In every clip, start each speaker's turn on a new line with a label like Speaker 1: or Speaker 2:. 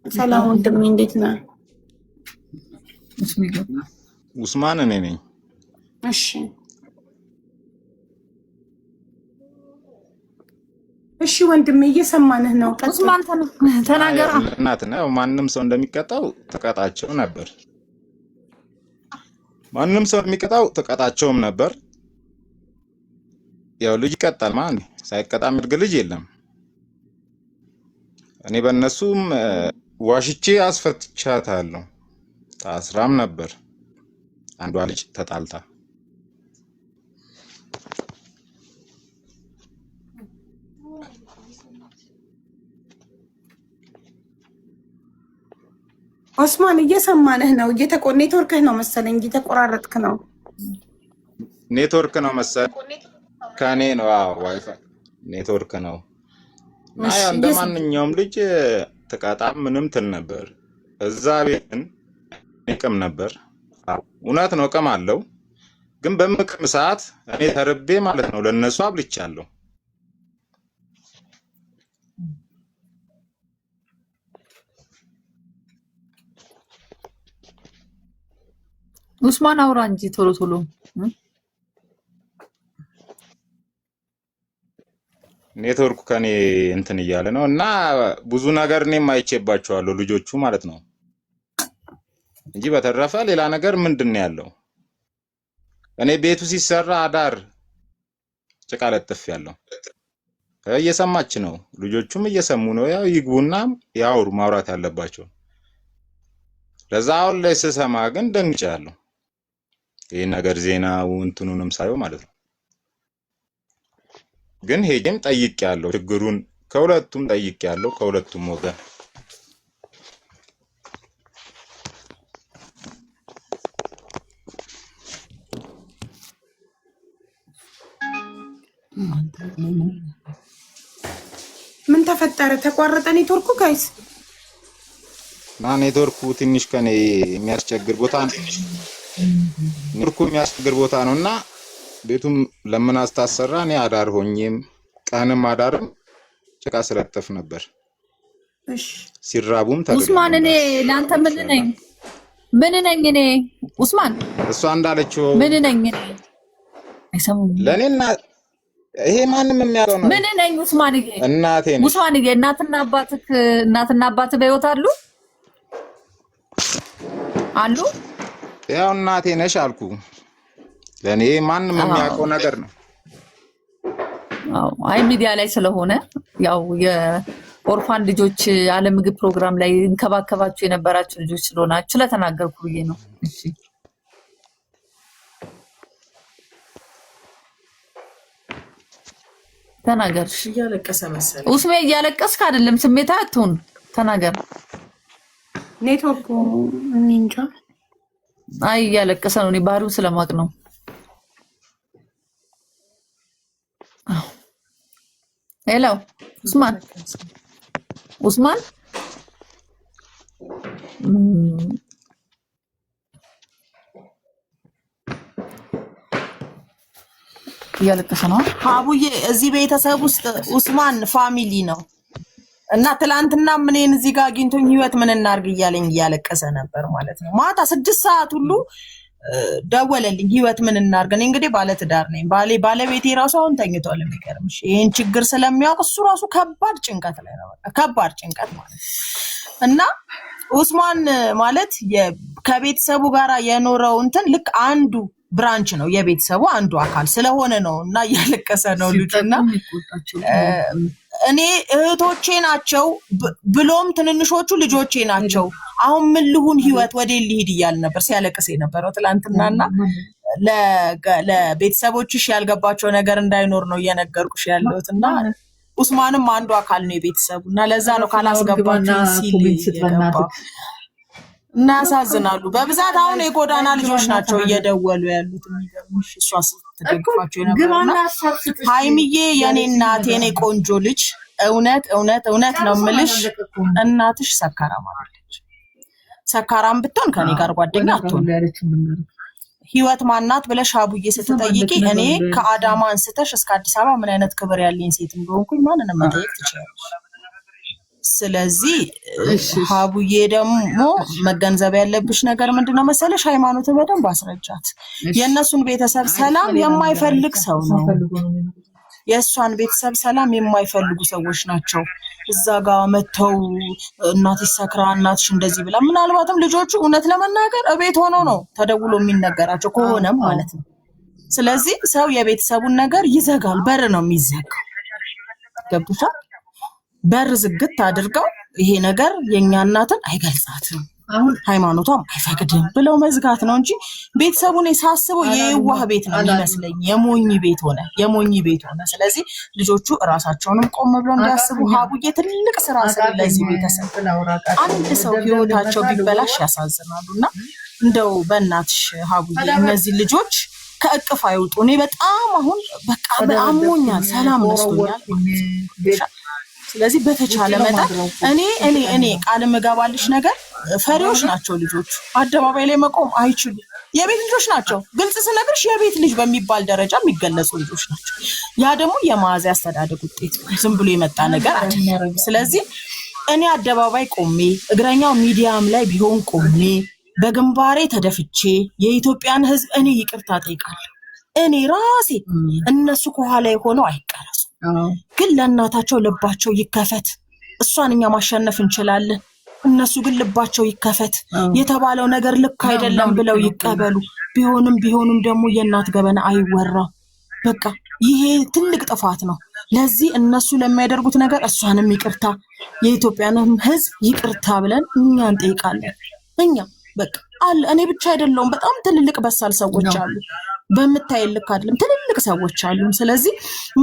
Speaker 1: ሰላም ወንድሜ እንዴት ነህ?
Speaker 2: ኡስማን እኔ ነኝ።
Speaker 1: እሺ እሺ ወንድሜ እየሰማንህ ነው።
Speaker 3: ኡስማን ተናገራ።
Speaker 2: እናት ነው ማንንም ሰው እንደሚቀጣው ተቀጣቸው ነበር። ማንንም ሰው የሚቀጣው ተቀጣቸውም ነበር። ያው ልጅ ይቀጣል ማለት ሳይቀጣ ምድግ ልጅ የለም። እኔ በእነሱም ዋሽቼ አስፈትቻታለሁ። ታስራም ነበር አንዷ ልጅ ተጣልታ።
Speaker 1: ኡስማን እየሰማንህ ነው። ኔትወርክህ ነው መሰለኝ እየተቆራረጥክ ነው።
Speaker 2: ኔትወርክ ነው መሰለኝ ከኔ ነው። አዎ ዋይፋይ ኔትወርክ ነው። እና እንደ ማንኛውም ልጅ ተቃጣ ምንም ትል ነበር። እዛ ቤትን እቅም ነበር። እውነት ነው እቅም አለው። ግን በምቅም ሰዓት እኔ ተርቤ ማለት ነው ለነሱ አብልቻለሁ።
Speaker 3: ኡስማን አውራ እንጂ ቶሎ ቶሎ
Speaker 2: ኔትወርኩ ከኔ እንትን እያለ ነው። እና ብዙ ነገር እኔም አይቼባቸዋለሁ ልጆቹ ማለት ነው እንጂ በተረፈ ሌላ ነገር ምንድነው ያለው? እኔ ቤቱ ሲሰራ አዳር ጭቃ ለጥፍ ያለው እየሰማች ነው። ልጆቹም እየሰሙ ነው። ያው ይግቡና ያውሩ ማውራት ያለባቸው። ለዛ አሁን ላይ ስሰማ ግን ደንግጫለሁ። ይሄ ነገር ዜናው እንትኑንም ሳይው ማለት ነው። ግን ሄጄም ጠይቄያለሁ። ችግሩን ከሁለቱም ጠይቄያለሁ፣ ከሁለቱም ወገን።
Speaker 1: ምን ተፈጠረ? ተቋረጠ ኔትወርኩ ጋይስ?
Speaker 2: ኔትወርኩ ትንሽ ከኔ የሚያስቸግር ቦታ ነው። ኔትወርኩ የሚያስቸግር ቦታ ነውና ቤቱም ለምን አስታሰራ እኔ አዳር ሆኜም ቀንም አዳርም ጭቃ ስለጥፍ ነበር።
Speaker 1: እሺ
Speaker 2: ሲራቡም ተገኘ።
Speaker 3: ኡስማን እኔ ላንተ ምን ነኝ እኔ ኡስማን
Speaker 2: እሷ እንዳለችው
Speaker 3: ምን ነኝ እኔ አይሰሙም።
Speaker 2: ለኔና ይሄ ማንንም የሚያውቀው ነው።
Speaker 3: ምን ነኝ ኡስማንዬ?
Speaker 2: እናቴ ነኝ።
Speaker 3: ኡስማንዬ እናትና አባትህ በህይወት አሉ?
Speaker 2: ያው እናቴ ነሽ አልኩ። ለኔ ማንንም የሚያውቀው ነገር ነው።
Speaker 3: አይ ሚዲያ ላይ ስለሆነ ያው የኦርፋን ልጆች ያለ ምግብ ፕሮግራም ላይ እንከባከባችሁ የነበራችሁ ልጆች ስለሆናችሁ ስለተናገርኩ ብዬ ነው። እሺ ተናገር።
Speaker 1: እያለቀሰ መሰለኝ
Speaker 3: ኡስሜ። እያለቀስክ አይደለም፣ ስሜታ አትሁን፣ ተናገር።
Speaker 1: ኔትወርኩ እኔ እንጃ።
Speaker 3: አይ እያለቀሰ ነው። እኔ ባህሪው ስለማቅ ነው። ሄሎ ኡስማን እያለቀሰ ነው።
Speaker 4: አቡዬ እዚህ ቤተሰብ ውስጥ ኡስማን ፋሚሊ ነው እና ትላንትና ምንን እዚህ ጋር አግኝቶኝ ህይወት ምን እናርግ እያለኝ እያለቀሰ ነበር ማለት ነው። ማታ 6 ሰዓት ሁሉ ደወለልኝ። ህይወት ምን እናርግ? እኔ እንግዲህ ባለትዳር ነኝ። ባለቤቴ ራሱ አሁን ተኝቷል። የሚገርምሽ ይሄን ችግር ስለሚያውቅ እሱ ራሱ ከባድ ጭንቀት ላይ ነው። ከባድ ጭንቀት ማለት እና ኡስማን ማለት ከቤተሰቡ ጋር የኖረው እንትን ልክ አንዱ ብራንች ነው፣ የቤተሰቡ አንዱ አካል ስለሆነ ነው እና እያለቀሰ ነው ልጁና እኔ እህቶቼ ናቸው ብሎም ትንንሾቹ ልጆቼ ናቸው። አሁን ምን ልሁን ህይወት ወዴ ልሂድ እያለ ነበር ሲያለቅስ የነበረው ትላንትናና ለቤተሰቦችሽ ያልገባቸው ነገር እንዳይኖር ነው እየነገርኩሽ ያለሁትና ኡስማንም አንዱ አካል ነው የቤተሰቡና ለዛ ነው ካላስገባችሁ ሲል የገባው እና ያሳዝናሉ። በብዛት አሁን የጎዳና ልጆች ናቸው እየደወሉ ያሉት። የሚገርምሽ እሷ ስትደግፋቸው የነበረውና ሃይሚዬ የኔ እናት የኔ ቆንጆ ልጅ እውነት ነው የምልሽ፣ እናትሽ ሰካራም አለች። ሰካራም ብትሆን ከኔ ጋር ጓደኛ አትሆን። ህይወት ማናት ብለሽ አቡዬ ስትጠይቂ እኔ ከአዳማ አንስተሽ እስከ አዲስ አበባ ምን አይነት ክብር ያለኝ ሴት እንደሆንኩኝ ማንንም መጠየቅ ትችላለሽ። ስለዚህ ሀቡዬ ደግሞ መገንዘብ ያለብሽ ነገር ምንድነው መሰለሽ? ሃይማኖትን በደንብ አስረጃት። የእነሱን ቤተሰብ ሰላም የማይፈልግ ሰው ነው። የእሷን ቤተሰብ ሰላም የማይፈልጉ ሰዎች ናቸው። እዛ ጋር መተው እናትሽ ሰክራ እናትሽ እንደዚህ ብላ ምናልባትም ልጆቹ እውነት ለመናገር እቤት ሆነው ነው ተደውሎ የሚነገራቸው ከሆነም ማለት ነው። ስለዚህ ሰው የቤተሰቡን ነገር ይዘጋል። በር ነው የሚዘጋው። ገብቶሻል? በር ዝግት አድርገው ይሄ ነገር የኛ እናትን አይገልጻትም ሃይማኖቷም አይፈቅድም ብለው መዝጋት ነው እንጂ ቤተሰቡን ሳስበው የዋህ ቤት ነው የሚመስለኝ። የሞኝ ቤት ሆነ። ስለዚህ ልጆቹ እራሳቸውንም ቆም ብለው እንዲያስቡ ሀቡዬ ትልቅ ስራ ስለዚህ ቤተሰብ አንድ ሰው ህይወታቸው ቢበላሽ ያሳዝናሉና እንደው በእናትሽ ሀቡዬ እነዚህ ልጆች ከእቅፍ አይውጡ። እኔ በጣም አሁን በቃ አሞኛል፣ ሰላም ነስቶኛል። ስለዚህ በተቻለ መጠን እኔ ቃል መጋባልሽ ነገር ፈሪዎች ናቸው ልጆቹ። አደባባይ ላይ መቆም አይችሉም። የቤት ልጆች ናቸው። ግልጽ ስነግርሽ የቤት ልጅ በሚባል ደረጃ የሚገለጹ ልጆች ናቸው። ያ ደግሞ የማዕዛ አስተዳደግ ውጤት ዝም ብሎ የመጣ ነገር አይደለም። ስለዚህ እኔ አደባባይ ቆሜ እግረኛው ሚዲያም ላይ ቢሆን ቆሜ በግንባሬ ተደፍቼ የኢትዮጵያን ሕዝብ እኔ ይቅርታ ጠይቃለሁ። እኔ ራሴ እነሱ ከኋላ ሆነው አይቀረጹ፣ ግን ለእናታቸው ልባቸው ይከፈት። እሷን እኛ ማሸነፍ እንችላለን፣ እነሱ ግን ልባቸው ይከፈት። የተባለው ነገር ልክ አይደለም ብለው ይቀበሉ። ቢሆንም ደግሞ የእናት ገበና አይወራው። በቃ ይሄ ትልቅ ጥፋት ነው። ለዚህ እነሱ ለሚያደርጉት ነገር እሷንም ይቅርታ የኢትዮጵያንም ሕዝብ ይቅርታ ብለን እኛ እንጠይቃለን። እኛ በቃ አለ እኔ ብቻ አይደለሁም። በጣም ትልልቅ በሳል ሰዎች አሉ። በምታይልክ አይደለም ትልልቅ ሰዎች አሉ። ስለዚህ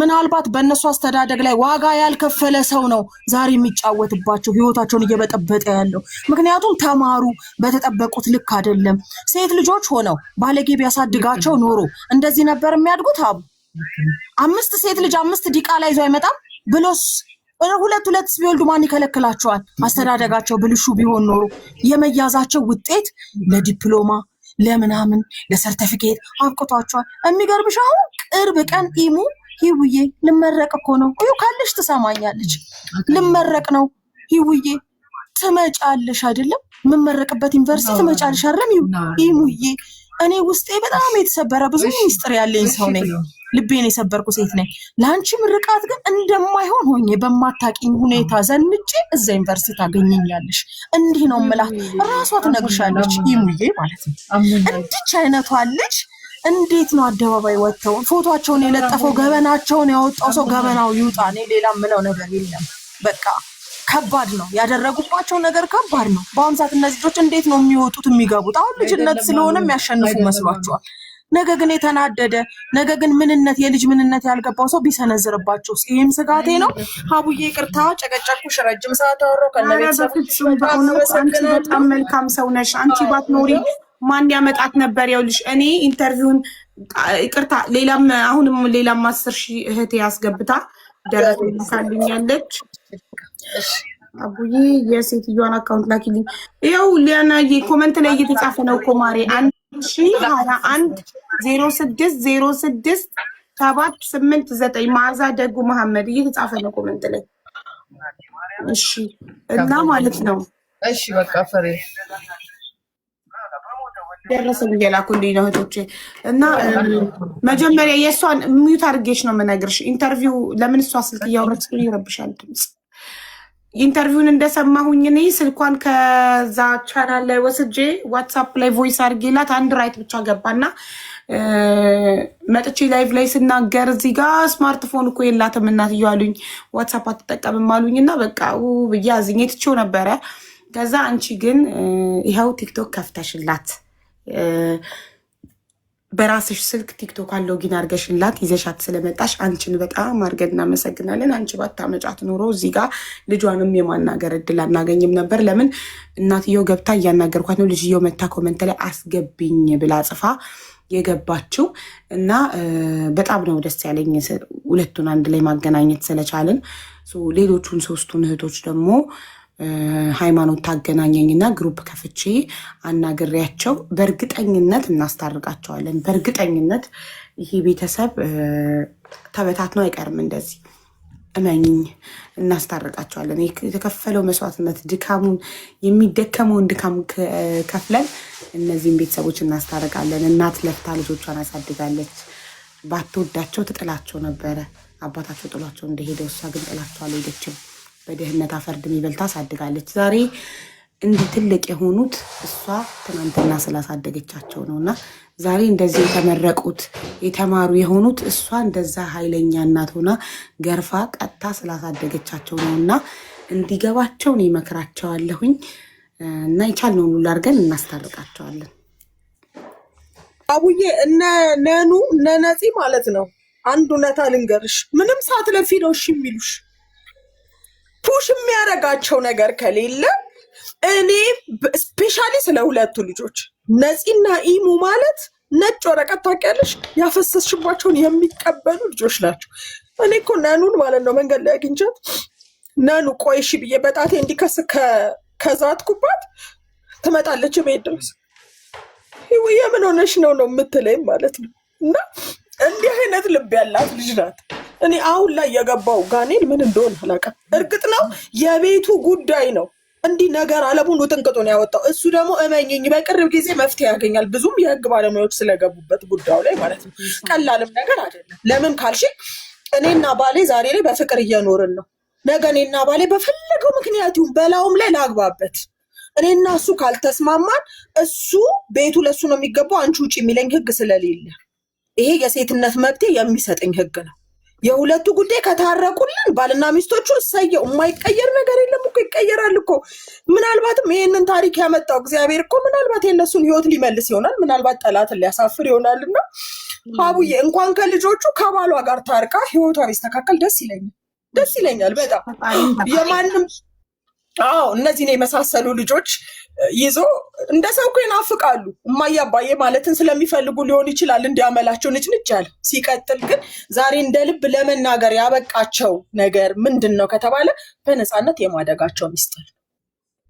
Speaker 4: ምናልባት በእነሱ አስተዳደግ ላይ ዋጋ ያልከፈለ ሰው ነው ዛሬ የሚጫወትባቸው ህይወታቸውን እየበጠበጠ ያለው። ምክንያቱም ተማሩ፣ በተጠበቁት ልክ አይደለም። ሴት ልጆች ሆነው ባለጌ ቢያሳድጋቸው ኖሮ እንደዚህ ነበር የሚያድጉት። አቡ 5 ሴት ልጅ 5 ዲቃላ ይዞ አይመጣም ብሎስ ሁለት ቢወልዱ ማን ይከለክላቸዋል? አስተዳደጋቸው ብልሹ ቢሆን ኖሮ የመያዛቸው ውጤት ለዲፕሎማ ለምናምን ለሰርቲፊኬት አብቅቷቸዋል። የሚገርምሽ አሁን ቅርብ ቀን ኢሙ ሂውዬ ልመረቅ እኮ ነው እዩ ካለሽ ትሰማኛለች። ልመረቅ ነው ሂውዬ ትመጫለሽ አይደለም? የምመረቅበት ዩኒቨርሲቲ ትመጫለሽ አይደለም? ኢሙዬ እኔ ውስጤ በጣም የተሰበረ ብዙ ሚስጥር ያለኝ ሰው ነኝ። ልቤን የሰበርኩ ሴት ነኝ። ለአንቺ ምርቃት ግን እንደማይሆን ሆኜ በማታቂኝ ሁኔታ ዘንጬ እዛ ዩኒቨርሲቲ ታገኘኛለሽ። እንዲህ ነው የምላት። ራሷ ትነግርሻለች ኢሙዬ ማለት ነው። እንዲች አይነቷ ልጅ እንዴት ነው አደባባይ ወጥተው ፎቶቸውን የለጠፈው ገበናቸውን ያወጣው ሰው ገበናው ይውጣ። እኔ ሌላ ምለው ነገር የለም። በቃ ከባድ ነው ያደረጉባቸው ነገር ከባድ ነው። በአሁኑ ሰዓት እነዚህ ልጆች እንዴት ነው የሚወጡት የሚገቡት? አሁን ልጅነት ስለሆነ የሚያሸንፉ መስሏቸዋል። ነገ ግን የተናደደ ነገ ግን የልጅ ምንነት ያልገባው ሰው ቢሰነዝርባቸው ይሄም ስጋቴ ነው። ሀቡዬ ይቅርታ ጨቀጨኩሽ፣ ረጅም ሰዓት አወራሁ ከነቤተሰቦች።
Speaker 1: በጣም መልካም ሰው ነሽ። አንቺ ባትኖሪ ማን ያመጣት ነበር? ይኸውልሽ እኔ ኢንተርቪውን ይቅርታ አሁንም ሌላም 10,000 እህቴ ያስገብታ ደረሰ ካልኛለች። አቡዬ የሴትዮዋን አካውንት ላኪልኝ። ይኸው ሊያናዬ ኮመንት ላይ እየተጻፈ ነው እኮ ማሬ 1021060789 መዓዛ ደጉ መሐመድ እየተጻፈ ነው ኮመንት ላይ። እሺ እና ማለት ነው።
Speaker 3: እሺ በቃ ፈሬ
Speaker 1: ደረሰኝ እየላኩልኝ ነው እህቶቼ። እና መጀመሪያ የእሷን ሚዩት አድርጌሽ ነው የምነግርሽ። ኢንተርቪው ለምን እሷ ስልክ እያወራች ይረብሻል ድምፅ። ኢንተርቪውን እንደሰማሁኝ እኔ ስልኳን ከዛ ቻናል ላይ ወስጄ ዋትሳፕ ላይ ቮይስ አድርጌላት አንድ ራይት ብቻ ገባና መጥቼ ላይቭ ላይ ስናገር እዚህ ጋር ስማርትፎን እኮ የላትም እናትዬ አሉኝ። ዋትሳፕ አትጠቀምም አሉኝ። እና በቃ ብዬ አዝኜ ትቼው ነበረ። ከዛ አንቺ ግን ይኸው ቲክቶክ ከፍተሽላት በራስሽ ስልክ ቲክቶክ ሎጊን አድርገሽላት ይዘሻት ስለመጣሽ አንቺን በጣም አድርገን እናመሰግናለን። አንቺ ባታመጫት ኖሮ እዚህ ጋር ልጇንም የማናገር እድል አናገኝም ነበር። ለምን እናትየው ገብታ እያናገርኳት ነው። ልጅየው መታ ኮመንት ላይ አስገብኝ ብላ ጽፋ የገባችው እና በጣም ነው ደስ ያለኝ ሁለቱን አንድ ላይ ማገናኘት ስለቻልን። ሌሎቹን 3ቱን እህቶች ደግሞ ሃይማኖት ታገናኘኝና ግሩፕ ከፍቼ አናግሬያቸው በእርግጠኝነት እናስታርቃቸዋለን። በእርግጠኝነት ይሄ ቤተሰብ ተበታትኖ አይቀርም። እንደዚህ እመኝኝ እናስታርቃቸዋለን። የተከፈለው መስዋዕትነት ድካሙን የሚደከመውን ድካም ከፍለን እነዚህን ቤተሰቦች እናስታርቃለን። እናት ለፍታ ልጆቿን አሳድጋለች። ባትወዳቸው ትጥላቸው ነበረ። አባታቸው ጥሏቸው እንደሄደ እሷ ግን ጥላቸው አልሄደችም። በድህነት አፈር ድሜ በልታ አሳድጋለች። ዛሬ እንዲህ ትልቅ የሆኑት እሷ ትናንትና ስላሳደገቻቸው ነው። እና ዛሬ እንደዚህ የተመረቁት የተማሩ የሆኑት እሷ እንደዛ ኃይለኛ እናት ሆና ገርፋ ቀጥታ ስላሳደገቻቸው ነው። እና እንዲገባቸው ነው ይመክራቸዋለሁኝ። እና የቻልነውን ሁሉ አድርገን እናስታርቃቸዋለን።
Speaker 4: አቡዬ እነ ነኑ እነ ነፂ ማለት ነው። አንድ እውነታ ልንገርሽ፣ ምንም ሳትለፊ ነው እሺ የሚሉሽ። ፑሽ የሚያደርጋቸው ነገር ከሌለ እኔ ስፔሻሊ ስለ ሁለቱ ልጆች ነፂና ኢሙ ማለት ነጭ ወረቀት ታውቂያለሽ፣ ያፈሰስሽባቸውን የሚቀበሉ ልጆች ናቸው። እኔ እኮ ነኑን ማለት ነው መንገድ ላይ አግኝቻት ነኑ ቆይ እሺ ብዬ በጣቴ እንዲከስ ከዛትኩባት ትመጣለች ቤት ድረስ። የምን ሆነሽ ነው የምትለኝ ማለት ነው። እና እንዲህ አይነት ልብ ያላት ልጅ ናት። እኔ አሁን ላይ የገባው ጋኔን ምን እንደሆነ አላውቅም። እርግጥ ነው የቤቱ ጉዳይ ነው እንዲህ ነገር አለሙን ውጥንቅጡን ያወጣው እሱ ደግሞ እመኝኝ በቅርብ ጊዜ መፍትሄ ያገኛል። ብዙም የህግ ባለሙያዎች ስለገቡበት ጉዳዩ ላይ ማለት ነው። ቀላልም ነገር አይደለም። ለምን ካልሽ እኔና ባሌ ዛሬ ላይ በፍቅር እየኖርን ነው። ነገ እኔና ባሌ በፈለገው ምክንያት ይሁን በላውም ላይ ላግባበት እኔና እሱ ካልተስማማን እሱ ቤቱ ለሱ ነው የሚገባው፣ አንቺ ውጭ የሚለኝ ህግ ስለሌለ ይሄ የሴትነት መብቴ የሚሰጠኝ ህግ ነው። የሁለቱ ጉዳይ ከታረቁልን ባልና ሚስቶቹ እሰየው። የማይቀየር ነገር የለም እኮ ይቀየራል እኮ። ምናልባትም ይሄንን ታሪክ ያመጣው እግዚአብሔር እኮ ምናልባት የእነሱን ህይወት ሊመልስ ይሆናል፣ ምናልባት ጠላትን ሊያሳፍር ይሆናልና ሀቡዬ እንኳን ከልጆቹ ከባሏ ጋር ታርቃ ህይወቷ ቢስተካከል ደስ ይለኛል በጣም የማንም እነዚህን የመሳሰሉ ልጆች ይዞ እንደ ሰው እኮ ይናፍቃሉ። እማዬ አባዬ ማለትን ስለሚፈልጉ ሊሆን ይችላል እንዲያመላቸው ንጭንጭ ያለ። ሲቀጥል ግን ዛሬ እንደ ልብ ለመናገር ያበቃቸው ነገር ምንድን ነው ከተባለ በነፃነት የማደጋቸው ሚስጥር።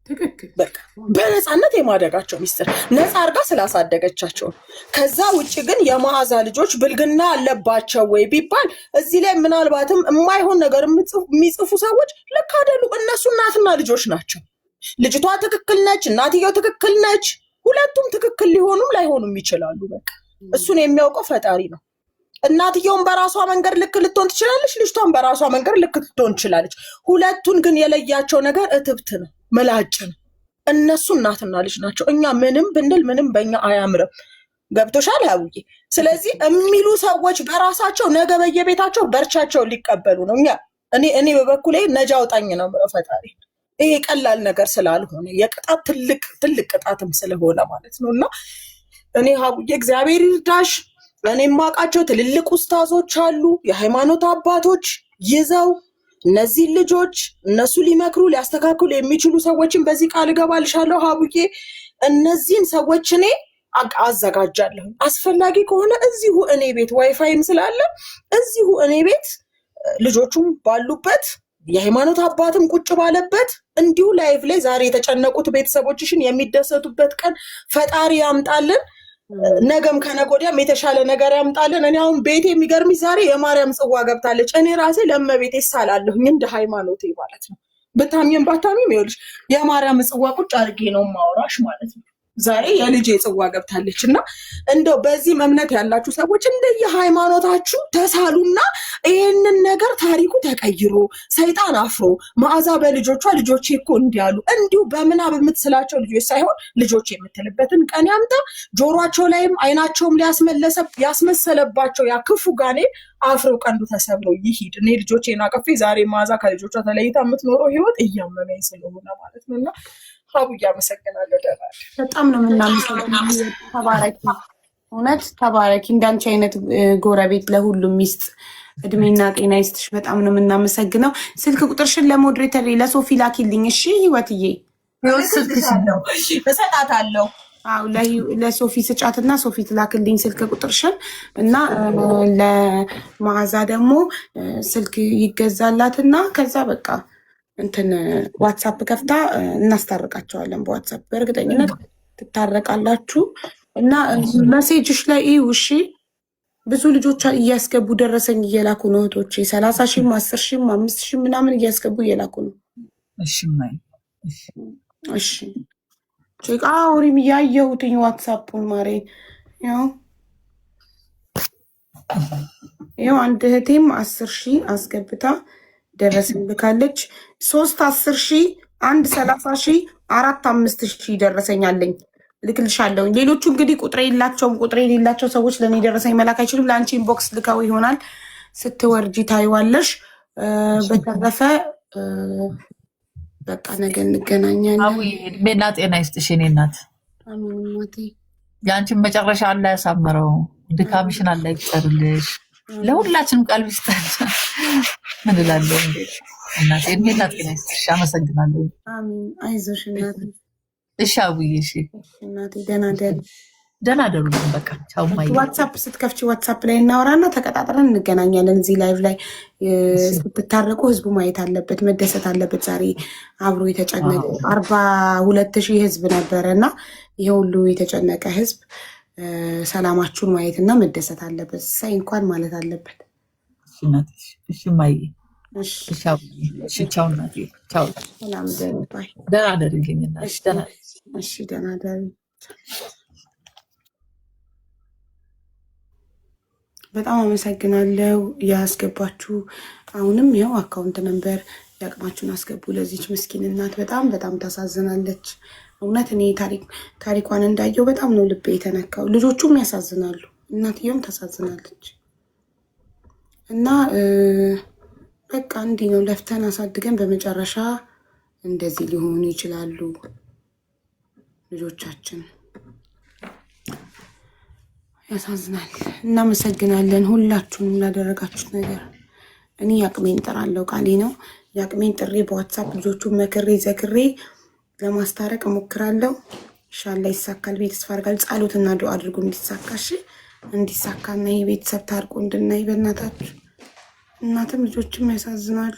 Speaker 1: ትክክል።
Speaker 4: በቃ በነፃነት የማደጋቸው ሚስጥር ነፃ አርጋ ስላሳደገቻቸው። ከዛ ውጭ ግን የመዓዛ ልጆች ብልግና አለባቸው ወይ ቢባል እዚህ ላይ ምናልባትም የማይሆን ነገር የሚጽፉ ሰዎች ልክ አይደሉም። እነሱ እናትና ልጆች ናቸው። ልጅቷ ትክክል ነች፣ እናትየው ትክክል ነች። ሁለቱም ትክክል ሊሆኑም ላይሆኑም ይችላሉ። በቃ እሱን የሚያውቀው ፈጣሪ ነው። እናትየውን በራሷ መንገድ ልክ ልትሆን ትችላለች፣ ልጅቷን በራሷ መንገድ ልክ ልትሆን ትችላለች። ሁለቱን ግን የለያቸው ነገር እትብት ነው፣ ምላጭ ነው። እነሱ እናትና ልጅ ናቸው። እኛ ምንም ብንል ምንም በእኛ አያምርም። ገብቶሻል ያውዬ? ስለዚህ የሚሉ ሰዎች በራሳቸው ነገ በየቤታቸው በርቻቸውን ሊቀበሉ ነው። እኔ በበኩሌ ነጃ አውጣኝ ነው የምለው ፈጣሪ። ይሄ ቀላል ነገር ስላልሆነ የቅጣት ትልቅ ቅጣትም ስለሆነ ማለት ነው። እና እኔ ሀቡዬ እግዚአብሔር ይርዳሽ። እኔ የማውቃቸው ትልልቅ ኡስታዞች አሉ፣ የሃይማኖት አባቶች ይዘው እነዚህ ልጆች እነሱ ሊመክሩ ሊያስተካክሉ የሚችሉ ሰዎችን በዚህ ቃል እገባልሻለሁ ሀቡዬ። እነዚህን ሰዎች እኔ አዘጋጃለሁ። አስፈላጊ ከሆነ እዚሁ እኔ ቤት ዋይፋይም ስላለ እዚሁ እኔ ቤት ልጆቹም ባሉበት የሃይማኖት አባትም ቁጭ ባለበት እንዲሁ ላይቭ ላይ ዛሬ የተጨነቁት ቤተሰቦችሽን የሚደሰቱበት ቀን ፈጣሪ ያምጣልን። ነገም ከነገ ወዲያም የተሻለ ነገር ያምጣልን። እኔ አሁን ቤቴ የሚገርምሽ ዛሬ የማርያም ጽዋ ገብታለች። እኔ ራሴ ለእመቤቴ ሳላለሁኝ እንደ ሃይማኖቴ ማለት ነው። ብታምኚም ባታምኚም ይኸውልሽ የማርያም ጽዋ ቁጭ አድርጌ ነው ማውራሽ ማለት ነው። ዛሬ የልጄ ጽዋ ገብታለች እና እንደው በዚህ እምነት ያላችሁ ሰዎች እንደየ ሃይማኖታችሁ ተሳሉና ይሄንን ነገር ታሪኩ ተቀይሮ ሰይጣን አፍሮ መዓዛ በልጆቿ ልጆቼ እኮ እንዲያሉ እንዲሁ በምናብ የምትስላቸው ልጆች ሳይሆን ልጆች የምትልበትን ቀን ያምጣ። ጆሯቸው ላይም አይናቸውም ያስመሰለባቸው ያ ክፉ ጋኔን አፍረው ቀንዱ ተሰብሮ ይሂድ። እኔ ልጆቼን አቅፌ ዛሬ መዓዛ ከልጆቿ ተለይታ የምትኖረው ህይወት እያመመኝ ስለሆነ ማለት ነው እና ሀቡዬ አመሰግናለሁ።
Speaker 1: በጣም ነው የምናመሰግነው። ተባረኪ፣ እውነት ተባረኪ። እንዳንቺ አይነት ጎረቤት ለሁሉም ሚስጥ እድሜና ጤና ይስጥሽ። በጣም ነው የምናመሰግነው። ስልክ ቁጥርሽን ለሞዴሬተር ለሶፊ ላኪልኝ እሺ ህይወትዬ።
Speaker 4: እሰጣታለሁ።
Speaker 1: ለሶፊ ስጫትና ሶፊ ትላክልኝ ስልክ ቁጥርሽን እና ለመዓዛ ደግሞ ስልክ ይገዛላትና ከዛ በቃ እንትን ዋትሳፕ ከፍታ እናስታርቃቸዋለን። በዋትሳፕ በእርግጠኝነት ትታረቃላችሁ እና መሴጅሽ ላይ እዩ እሺ። ብዙ ልጆች እያስገቡ ደረሰኝ እየላኩ ነው እህቶቼ። 30 ሺህም 10 ሺህም 5 ሺህም ምናምን እያስገቡ እየላኩ ነው።
Speaker 3: እሺ ማይ
Speaker 1: እሺ ቼክ አውሪም ያየሁትኝ ዋትስአፑን ማሬ ያው አንድ እህቴም 10 ሺህ አስገብታ ደረሰኝ ልካለች። 3 10 ሺህ 1 30 ሺህ 4 5 ሺህ ደረሰኛለኝ ልክልሻለሁ። ሌሎቹ እንግዲህ ቁጥሬ የሌላቸው ሰዎች ለኔ ደረሰኝ መላክ አይችሉም። ለአንቺ ኢንቦክስ ልካው ይሆናል ስትወርጂ ታይዋለሽ። በተረፈ በቃ ነገ እንገናኛለን።
Speaker 3: አው እድሜና ጤና ይስጥሽ የኔ እናት።
Speaker 1: አሜን ማቴ።
Speaker 3: ያንቺን መጨረሻ አላህ ያሳምረው፣ ድካምሽን አላህ ይፍጠርልሽ፣ ለሁላችንም ቀልብ ይስጠን። ምን እላለሁ እናቴ፣ እድሜና ጤና ይስጥሽ። አመሰግናለሁ።
Speaker 1: አሜን። አይዞሽ እናቴ።
Speaker 3: እሺ አውዬ። እሺ
Speaker 1: እናቴ ደህና ደሩ። በቃ ቻው። ማይ ዋትስአፕ ስትከፍቺ ዋትስአፕ ላይ እናወራና ተቀጣጥረን እንገናኛለን። እዚህ ላይቭ ላይ ስትታረቁ ህዝቡ ማየት አለበት፣ መደሰት አለበት። ዛሬ አብሮ የተጨነቀ 42,000 ህዝብ ነበረ እና ይሄ ሁሉ የተጨነቀ ህዝብ ሰላማችሁን ማየት እና መደሰት አለበት። ሳይ እንኳን ማለት አለበት።
Speaker 3: እሺ እናቴ። እሺ ማይ
Speaker 1: እሺ
Speaker 3: ቻው እናቴ። ቻው።
Speaker 1: ሰላም ደሩ። ባይ።
Speaker 3: ደህና ደርልኝ እናቴ።
Speaker 1: እሺ ደህና ደሩ። በጣም አመሰግናለሁ ያስገባችሁ። አሁንም ያው አካውንት ነምበር ያቅማችሁን አስገቡ ለዚች ምስኪን እናት። በጣም ታሳዝናለች። እውነት እኔ ታሪኳን እንዳየው በጣም ነው ልቤ የተነካው። ልጆቹም ያሳዝናሉ፣ እናትየውም ታሳዝናለች። እና በቃ እንዲህ ነው ለፍተን አሳድገን በመጨረሻ እንደዚህ ሊሆኑ ይችላሉ ልጆቻችን። ያሳዝናል። እናመሰግናለን ሁላችሁንም ላደረጋችሁት ነገር። እኔ ያቅሜን ጥራለሁ፣ ቃሌ ነው። ያቅሜን ጥሬ በዋትሳፕ ልጆቹን መክሬ ዘክሬ ለማስታረቅ እሞክራለሁ። ኢንሻአላህ ይሳካል ብዬ ተስፋ አደርጋለሁ። ጸሎትና ዱአ አድርጉ እንዲሳካሽ እንዲሳካና ይሄ ቤተሰብ ታርቆ እንድናይ በእናታችሁ። እናትም ልጆችም ያሳዝናሉ።